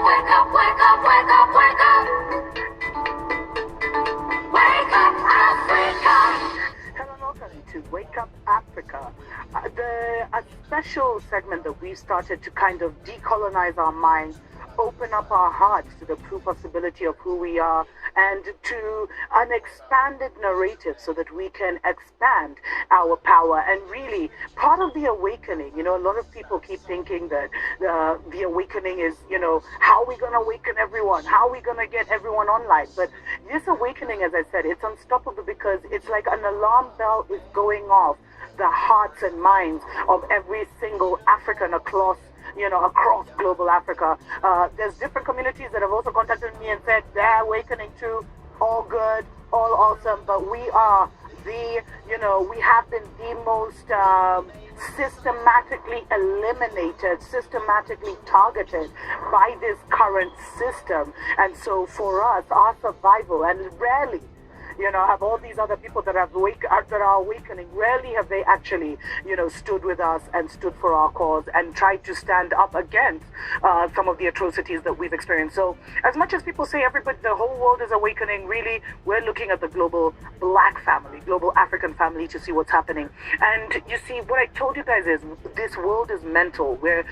Wake up, wake up, wake up, wake up. Wake up, Africa. Hello, welcome to Wake Up Africa, a special segment that we started to kind of decolonize our minds, open up our hearts to the true possibility of who we are, and to an expanded narrative so that we can expand our power. And really, part of the awakening, a lot of people keep thinking that the awakening is, how are we going to awaken everyone? How are we going to get everyone online? But this awakening, as I said, it's unstoppable because it's like an alarm bell is going off the hearts and minds of every single African across global Africa. There's different communities that have also contacted me and said they're awakening too. All good, all awesome, but we are we have been the most systematically eliminated, systematically targeted by this current system. And so for us, our survival, and rarely have all these other people that are awakening. Rarely have they actually, stood with us and stood for our cause and tried to stand up against some of the atrocities that we've experienced. So as much as people say the whole world is awakening, really, we're looking at the global Black family, global African family to see what's happening. And you see, what I told you guys is this world is mental. We're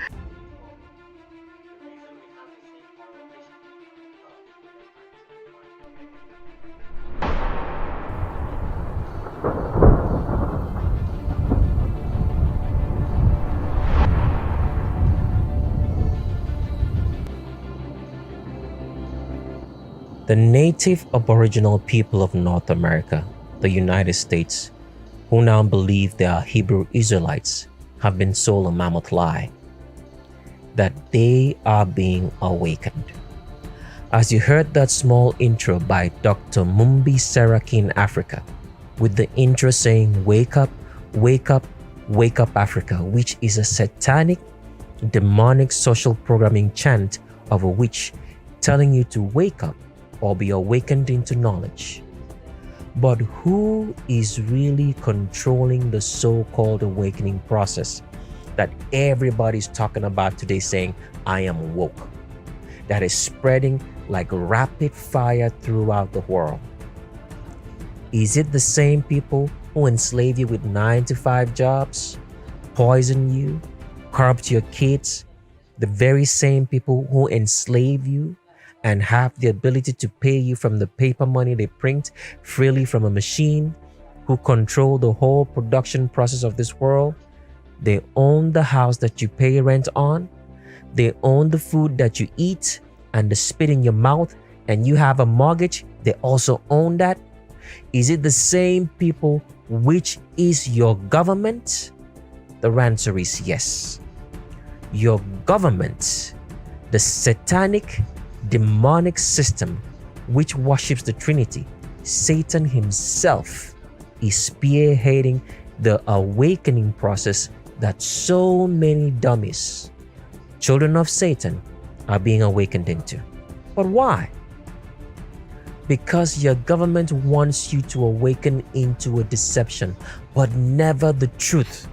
The native aboriginal people of North America, the United States, who now believe they are Hebrew Israelites, have been sold a mammoth lie that they are being awakened. As you heard that small intro by Dr. Mumbi Seraki in Africa, with the intro saying, "Wake up, wake up, wake up Africa," which is a satanic, demonic social programming chant of a witch telling you to wake up or be awakened into knowledge. But who is really controlling the so-called awakening process that everybody's talking about today, saying, "I am woke," that is spreading like rapid fire throughout the world? Is it the same people who enslave you with 9-to-5 jobs, poison you, corrupt your kids, the very same people who enslave you and have the ability to pay you from the paper money they print freely from a machine, who control the whole production process of this world? They own the house that you pay rent on. They own the food that you eat and the spit in your mouth, and you have a mortgage. They also own that. Is it the same people which is your government? The answer is yes. Your government, the satanic, demonic system which worships the Trinity, Satan himself, is spearheading the awakening process that so many dummies, children of Satan, are being awakened into. But why? Because your government wants you to awaken into a deception, but never the truth.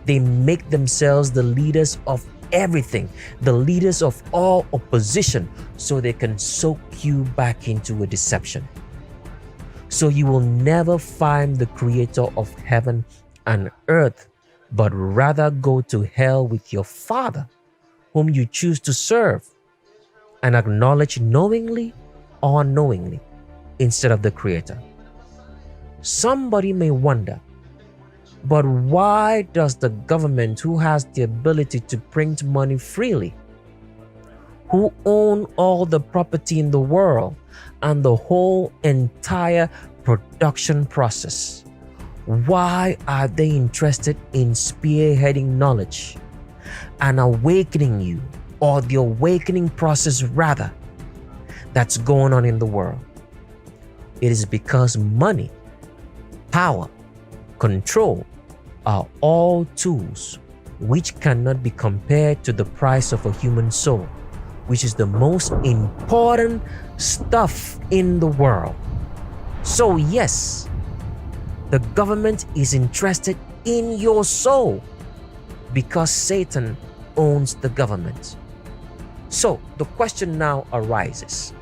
They make themselves the leaders of everything, the leaders of all opposition, so they can soak you back into a deception. So you will never find the creator of heaven and earth, but rather go to hell with your father, whom you choose to serve and acknowledge knowingly or unknowingly, instead of the creator. Somebody may wonder, but why does the government, who has the ability to print money freely, who own all the property in the world and the whole entire production process, why are they interested in spearheading knowledge and awakening you, or the awakening process rather, that's going on in the world? It is because money, power, control are all tools which cannot be compared to the price of a human soul, which is the most important stuff in the world. So yes, the government is interested in your soul because Satan owns the government. So the question now arises,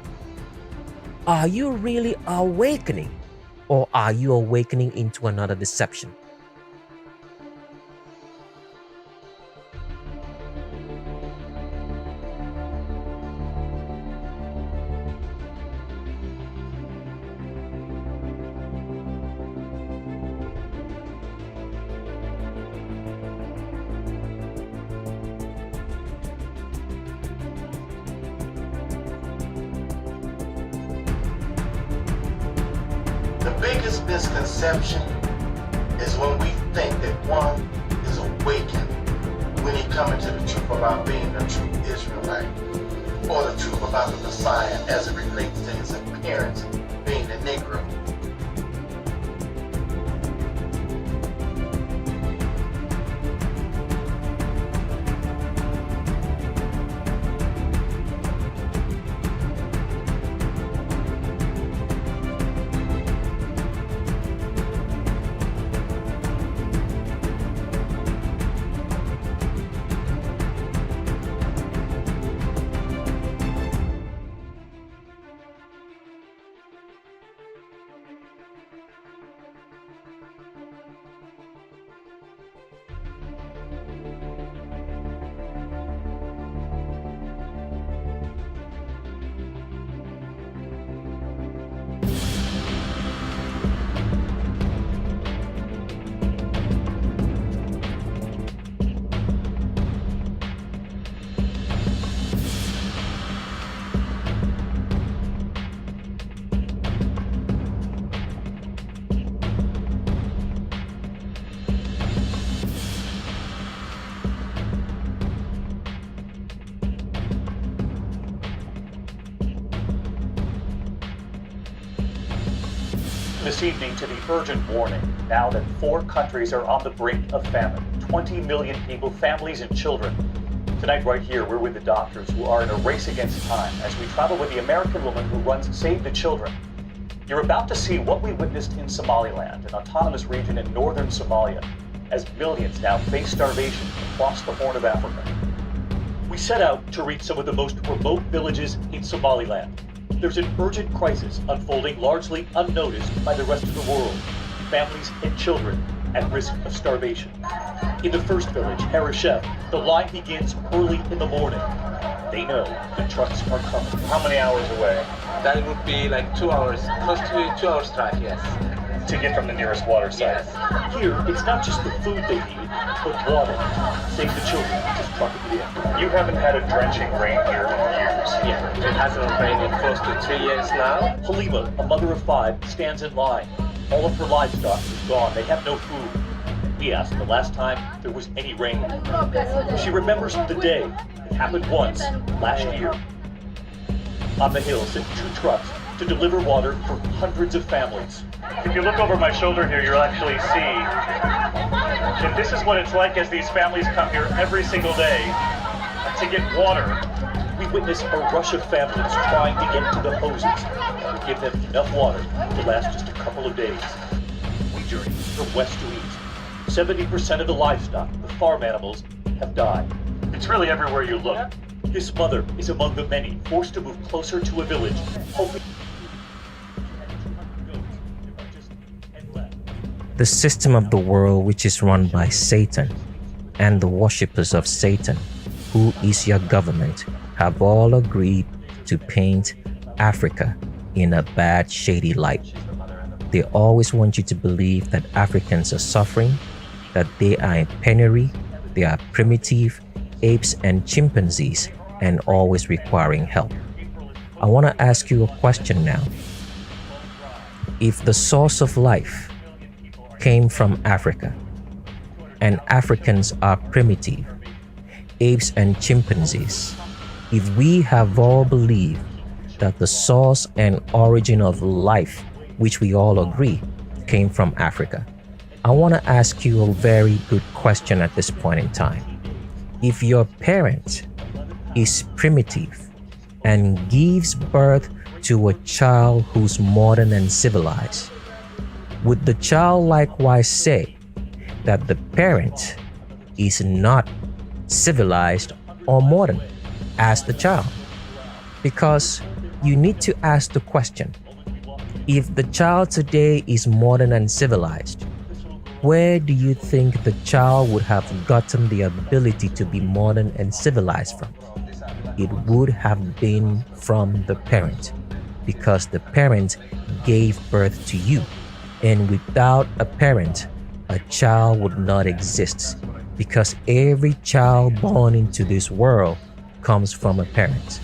are you really awakening, or are you awakening into another deception? The biggest misconception is when we think that one is awakened when he comes to the truth about being a true Israelite, or the truth about the Messiah as it relates to his appearance being a Negro. This evening to the urgent warning, now that 4 countries are on the brink of famine. 20 million people, families and children. Tonight right here, we're with the doctors who are in a race against time as we travel with the American woman who runs Save the Children. You're about to see what we witnessed in Somaliland, an autonomous region in northern Somalia, as millions now face starvation across the Horn of Africa. We set out to reach some of the most remote villages in Somaliland. There's an urgent crisis unfolding largely unnoticed by the rest of the world. Families and children at risk of starvation. In the first village, Harishef, the line begins early in the morning. They know the trucks are coming. How many hours away That would be like 2 hours, close to 2 hours drive, yes. to get from the nearest water site? Yes. Here, it's not just the food they need, but water. Save the children, just truck it in. You haven't had a drenching rain here in years. Yeah, it hasn't rained in close to 3 years now. Halima, a mother of 5, stands in line. All of her livestock is gone. They have no food. We asked the last time there was any rain. She remembers the day. It happened once, last year. On the hill sit 2 trucks to deliver water for hundreds of families. If you look over my shoulder here, you'll actually see that this is what it's like as these families come here every single day to get water. We witness a rush of families trying to get to the hoses to give them enough water to last just a couple of days. We journey from west to east. 70% of the livestock, the farm animals, have died. It's really everywhere you look. This mother is among the many forced to move closer to a village, hoping. The system of the world, which is run by Satan and the worshippers of Satan, who is your government, have all agreed to paint Africa in a bad, shady light. They always want you to believe that Africans are suffering, that they are in penury, they are primitive, apes and chimpanzees, and always requiring help. I want to ask you a question now. If the source of life came from Africa, and Africans are primitive, apes and chimpanzees, if we have all believed that the source and origin of life, which we all agree, came from Africa, I want to ask you a very good question at this point in time. If your parent is primitive and gives birth to a child who's modern and civilized, would the child likewise say that the parent is not civilized or modern? ask the child. Because you need to ask the question, if the child today is modern and civilized, where do you think the child would have gotten the ability to be modern and civilized from? It would have been from the parent, because the parent gave birth to you. And without a parent, a child would not exist, because every child born into this world comes from a parent.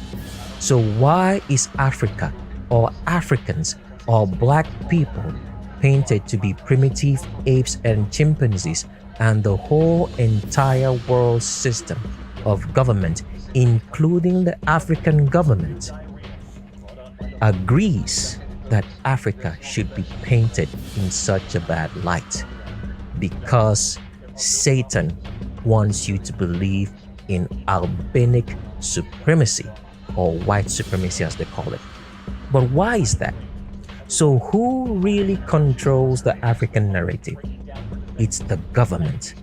So why is Africa or Africans or black people painted to be primitive apes and chimpanzees, and the whole entire world system of government, including the African government, agrees that Africa should be painted in such a bad light? Because Satan wants you to believe in albinic supremacy, or white supremacy as they call it. But why is that? So who really controls the African narrative? It's the government,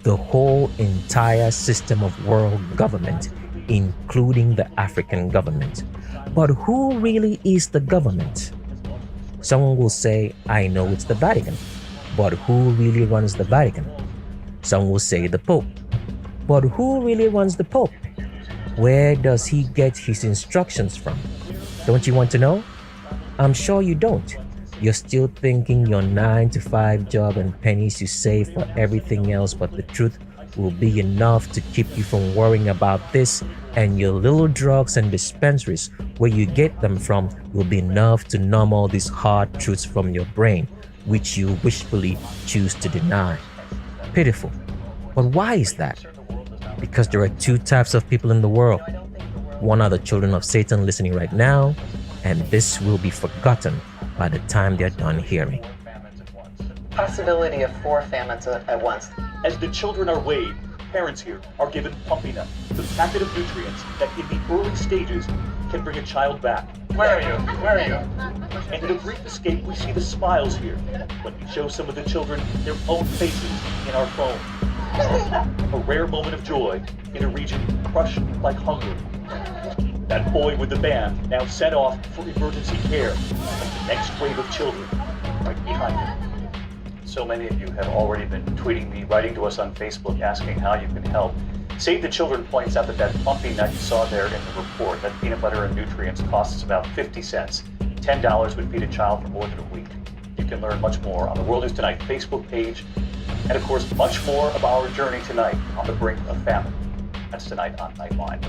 the whole entire system of world government, including the African government. But who really is the government? Someone will say, I know it's the Vatican. But who really runs the Vatican? Some will say the Pope. But who really runs the Pope? Where does he get his instructions from? Don't you want to know? I'm sure you don't. You're still thinking your 9-to-5 job and pennies you save for everything else, but the truth will be enough to keep you from worrying about this, and your little drugs and dispensaries where you get them from will be enough to numb all these hard truths from your brain, which you wishfully choose to deny. Pitiful. But why is that? Because there are two types of people in the world. One are the children of Satan listening right now, and this will be forgotten by the time they're done hearing. Possibility of 4 famines at once. As the children are weighed, parents here are given Pumping Nut, the packet of nutrients that in the early stages can bring a child back. Where are you? Where are you? And in a brief escape, we see the smiles here. Let me show some of the children their own faces in our phone. A rare moment of joy in a region crushed like hunger. That boy with the band now sent off for emergency care. The next wave of children right behind him. So many of you have already been tweeting me, writing to us on Facebook, asking how you can help. Save the Children points out that Pumping Nut you saw there in the report, that peanut butter and nutrients costs about 50 cents. $10 would feed a child for more than a week. You can learn much more on the World News Tonight Facebook page, and of course, much more of our journey tonight on the brink of famine. That's tonight on Nightline.